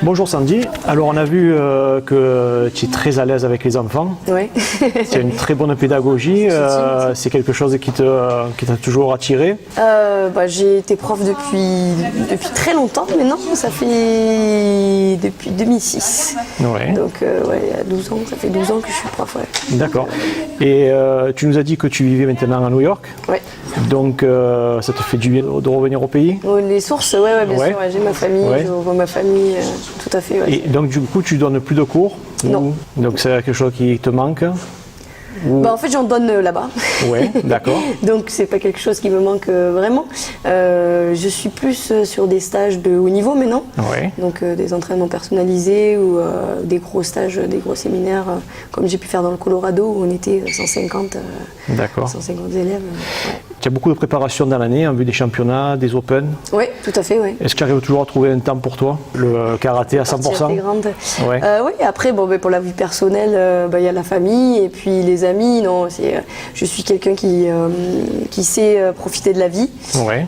Bonjour Sandy, alors on a vu que tu es très à l'aise avec les enfants. Oui. Tu as une très bonne pédagogie, c'est quelque chose qui t'a toujours attiré? J'ai été prof depuis très longtemps maintenant, ça fait depuis 2006. Ouais. Donc il y a 12 ans, ça fait 12 ans que je suis prof. Ouais. D'accord. Et tu nous as dit que tu vivais maintenant à New York. Oui. Donc ça te fait du bien de revenir au pays? Les sources, bien sûr, j'ai ma famille, je vois ma famille, tout à fait. Ouais. Et donc du coup tu donnes plus de cours? Non. Donc c'est quelque chose qui te manque? En fait, j'en donne là-bas. Oui, d'accord. Donc, c'est pas quelque chose qui me manque vraiment. Je suis plus sur des stages de haut niveau maintenant. Oui. Donc, des entraînements personnalisés ou des gros stages, des gros séminaires, comme j'ai pu faire dans le Colorado où on était 150 élèves. Ouais. Tu as beaucoup de préparation dans l'année en vue des championnats, des Open? Oui, tout à fait. Ouais. Est-ce que tu arrives toujours à trouver un temps pour toi? Le karaté à 100%? Oui, après, pour la vie personnelle, y a la famille et puis les amis. Non, je suis quelqu'un qui sait profiter de la vie. Ouais.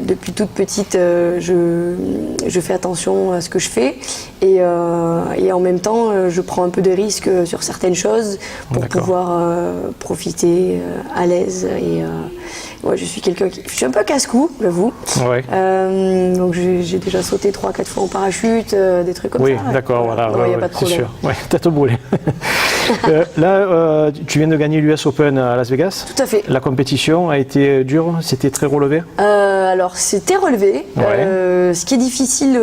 Depuis toute petite, je fais attention à ce que je fais et en même temps, je prends un peu de risques sur certaines choses pour pouvoir profiter à l'aise. Et je suis je suis un peu casse-cou, j'avoue. Ouais. Donc j'ai déjà sauté 3-4 fois en parachute, des trucs comme ça. Oui, d'accord, voilà. Il n'y a pas de problème. C'est sûr. Ouais, tête brûlée. Là, tu viens de gagner l'US Open à Las Vegas. Tout à fait. La compétition a été dure, c'était très relevé? Alors c'était relevé. Ouais. Ce qui est difficile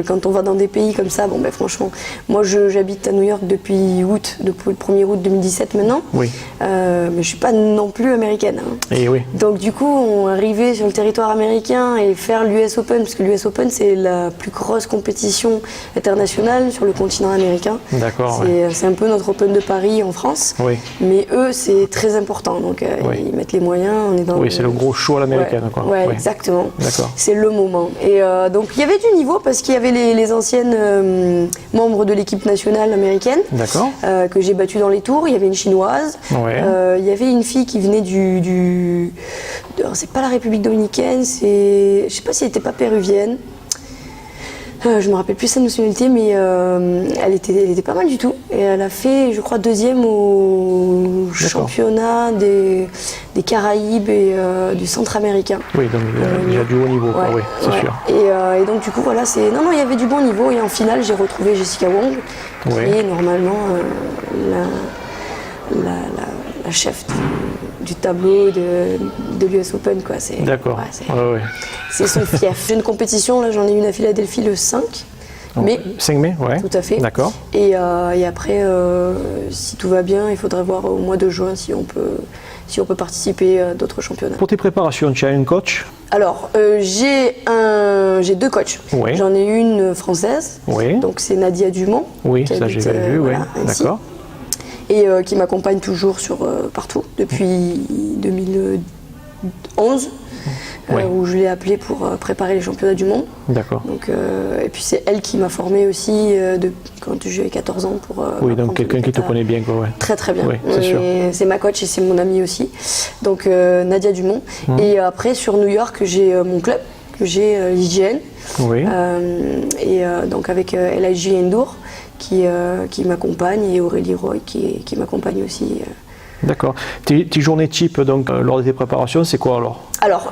quand on va dans des pays comme ça, franchement, moi j'habite à New York depuis le 1er août 2017 maintenant. Oui. Mais je ne suis pas non plus américaine. Hein. Et oui. Donc du coup, on arrivait sur le territoire américain et faire l'US Open, parce que l'US Open c'est la plus grosse compétition internationale sur le continent américain. D'accord. C'est un peu notre Open de Paris en France. Oui. Mais eux, c'est très important. Donc ils mettent les moyens. On est dans c'est le gros show à l'américaine. Ouais, exactement. D'accord. C'est le moment. Et donc il y avait du niveau parce qu'il y avait les anciennes membres de l'équipe nationale américaine. D'accord. Que j'ai battu dans les tours. Il y avait une chinoise. Ouais. Il y avait une fille qui venait c'est pas la République dominicaine, je sais pas si elle était pas péruvienne. Je me rappelle plus sa nationalité, mais elle était pas mal du tout. Et elle a fait, je crois, 2e au championnat des Caraïbes et du Centre-Américain. Oui, donc il y a du haut niveau, oui, c'est sûr. Et donc du coup, voilà, il y avait du bon niveau. Et en finale, j'ai retrouvé Jessica Wong, qui est normalement la chef du tableau de l'US Open, quoi. D'accord. C'est son fief. J'ai une compétition, là j'en ai une à Philadelphie le 5 mai. 5 mai, ouais. Tout à fait. D'accord. Et après, si tout va bien, il faudrait voir au mois de juin si on peut participer à d'autres championnats. Pour tes préparations, tu as un coach? Alors, j'ai 2 coachs. Oui. J'en ai une française, donc c'est Nadia Dumont. Oui, ça j'ai vu, d'accord. Et qui m'accompagne toujours partout depuis 2011, où je l'ai appelée pour préparer les championnats du monde. D'accord. Donc, et puis c'est elle qui m'a formée aussi quand j'avais 14 ans pour. Oui, donc quelqu'un qui te connaît bien, quoi. Ouais. Très très bien. Oui, c'est sûr. C'est ma coach et c'est mon amie aussi. Donc Nadia Dumont. Et après sur New York, j'ai mon club que j'ai l'IGN. Oui. Et donc avec LIG Endur qui m'accompagne et Aurélie Roy qui m'accompagne aussi. D'accord. Tes journées type donc, lors de tes préparations, c'est quoi alors? Alors,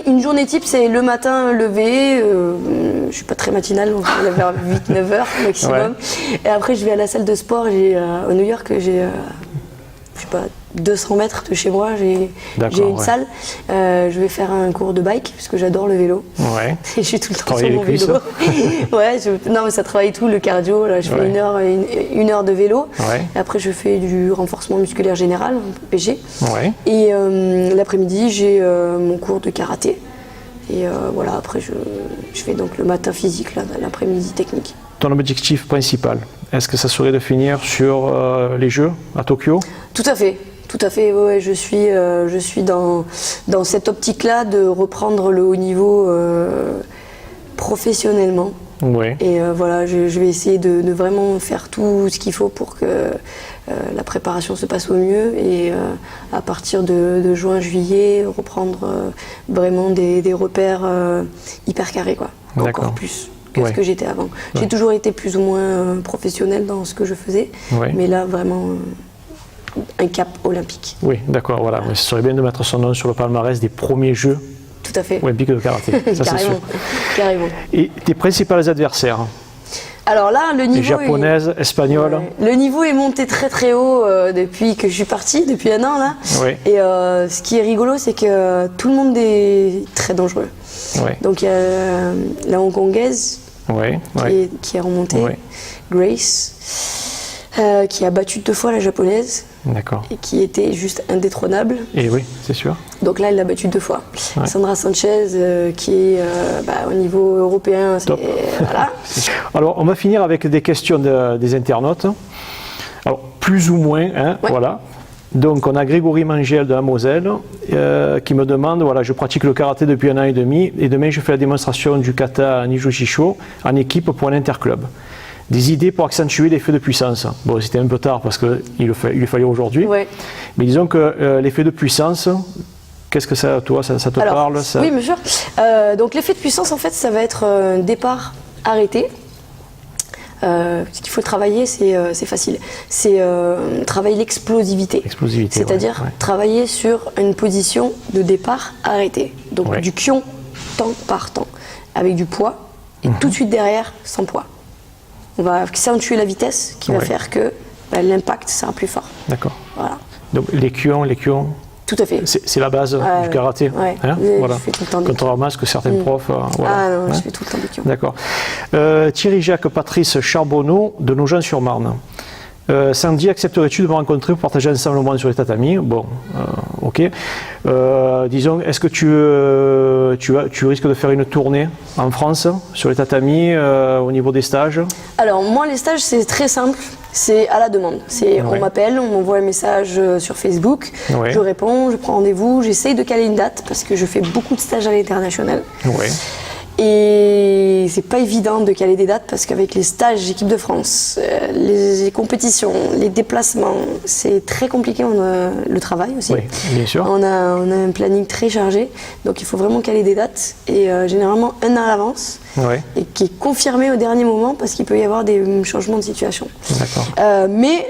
une journée type, c'est le matin lever, je ne suis pas très matinale, donc je me lève vers 8-9 heures maximum. Ouais. Et après, je vais à la salle de sport, au New York, j'ai, je sais pas, 200 mètres de chez moi, j'ai une salle. Je vais faire un cours de bike, parce que j'adore le vélo. Ouais. Et je suis tout le temps sur mon vélo. Non, mais ça travaille tout, le cardio. Là, je fais une heure de vélo. Ouais. Et après, je fais du renforcement musculaire général, PG. Ouais. Et l'après-midi, j'ai mon cours de karaté. Et voilà, après, je fais donc le matin physique, l'après-midi technique. Ton objectif principal, est-ce que ça serait de finir sur les Jeux à Tokyo? Tout à fait. Tout à fait, ouais, je suis dans cette optique-là de reprendre le haut niveau professionnellement. Ouais. Et voilà, je vais essayer de vraiment faire tout ce qu'il faut pour que la préparation se passe au mieux et à partir de juin-juillet, reprendre vraiment des repères hyper carrés, quoi. Encore plus. que Ouais. ce que j'étais avant. J'ai toujours été plus ou moins professionnelle dans ce que je faisais, Ouais. mais là vraiment un cap olympique. Oui, d'accord, voilà. Mais ce serait bien de mettre son nom sur le palmarès des premiers Jeux Tout à fait. olympiques de karaté. Ça, c'est Carrément. sûr. Carrément. Et tes principales adversaires, Alors là, le les niveau japonaises, espagnoles. ouais. Le niveau est monté très très haut depuis que je suis partie, depuis un an là. Oui. Et ce qui est rigolo, c'est que tout le monde est très dangereux. Oui, Donc il y a la hongkongaise oui, qui, oui. qui est remontée, Ouais. Grace, qui a battu 2 fois la japonaise D'accord. et qui était juste indétrônable. Et oui, c'est sûr. Donc là, elle l'a battue 2 fois. Ouais. Sandra Sanchez, qui est au niveau européen, Top. voilà. Alors, on va finir avec des questions des internautes. Alors, plus ou moins, hein, Ouais. voilà. Donc, on a Grégory Mangel de la Moselle qui me demande, voilà, je pratique le karaté depuis 1 an et demi et demain je fais la démonstration du kata à Nijō-Shisho en équipe pour un interclub. Des idées pour accentuer l'effet de puissance. Bon, c'était un peu tard parce qu'il lui fallait aujourd'hui. Ouais. Mais disons que l'effet de puissance, qu'est-ce que ça, toi, ça te Alors, parle ça... Oui, bien sûr. Donc l'effet de puissance, en fait, ça va être un départ arrêté. Ce qu'il faut travailler, c'est facile. C'est travailler l'explosivité. Explosivité, C'est-à-dire ouais, ouais. travailler sur une position de départ arrêté. Donc Ouais. du kion, temps par temps, avec du poids, et tout de suite derrière, sans poids. On va accentuer la vitesse qui va Ouais. faire que l'impact sera plus fort. D'accord. Voilà. Donc, les kyons, Tout à fait. c'est la base Ouais, du karaté. ouais. Hein, Je voilà. fais tout le temps des Contrairement à ce que certains profs. Voilà. Ah non, Hein. je fais tout le temps des kions. D'accord. Thierry Jacques Patrice Charbonneau de Nogent-sur-Marne. Sandy, accepterais-tu de me rencontrer pour partager ensemble le monde sur les tatamis? Bon, ok. Disons, est-ce que tu risques de faire une tournée en France sur les tatamis au niveau des stages? Alors moi les stages c'est très simple, c'est à la demande. Ouais. On m'appelle, on m'envoie un message sur Facebook, Ouais. je réponds, je prends rendez-vous, j'essaye de caler une date parce que je fais beaucoup de stages à l'international. Oui. Et c'est pas évident de caler des dates parce qu'avec les stages équipe de France, les compétitions, les déplacements, c'est très compliqué. On a le travail aussi. Oui, bien sûr. On a un planning très chargé, donc il faut vraiment caler des dates et généralement 1 an à l'avance Oui, et qui est confirmé au dernier moment parce qu'il peut y avoir des changements de situation. d'accord. Mais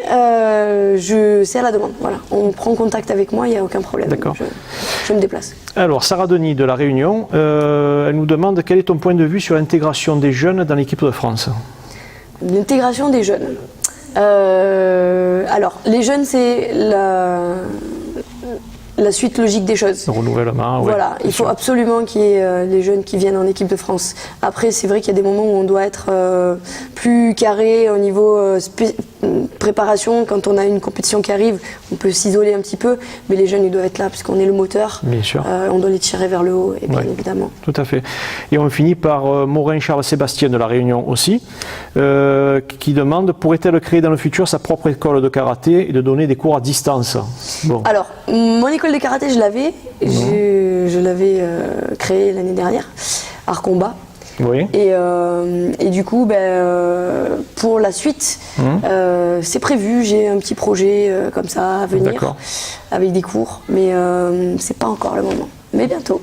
c'est à la demande. Voilà. On prend contact avec moi, il n'y a aucun problème. D'accord. Je me déplace. Alors, Sarah Denis de La Réunion, elle nous demande quel est ton point de vue sur l'intégration des jeunes dans l'équipe de France? L'intégration des jeunes. Alors, les jeunes, c'est la suite logique des choses. Le renouvellement, ouais, Voilà, c'est il faut sûr. absolument qu'il y ait les jeunes qui viennent en équipe de France. Après, c'est vrai qu'il y a des moments où on doit être plus carré au niveau préparation. Quand on a une compétition qui arrive, on peut s'isoler un petit peu, mais les jeunes, ils doivent être là parce qu'on est le moteur. Bien sûr. On doit les tirer vers le haut, et bien Ouais. évidemment. Tout à fait. Et on finit par Morin Charles-Sébastien de La Réunion aussi, qui demande pourrait-elle créer dans le futur sa propre école de karaté et de donner des cours à distance? Bon. Alors, mon école de karaté, je l'avais. Je l'avais créée l'année dernière, Art Combat. Oui. Et du coup, pour la suite, c'est prévu. J'ai un petit projet comme ça à venir, D'accord. avec des cours, mais c'est pas encore le moment. Mais bientôt.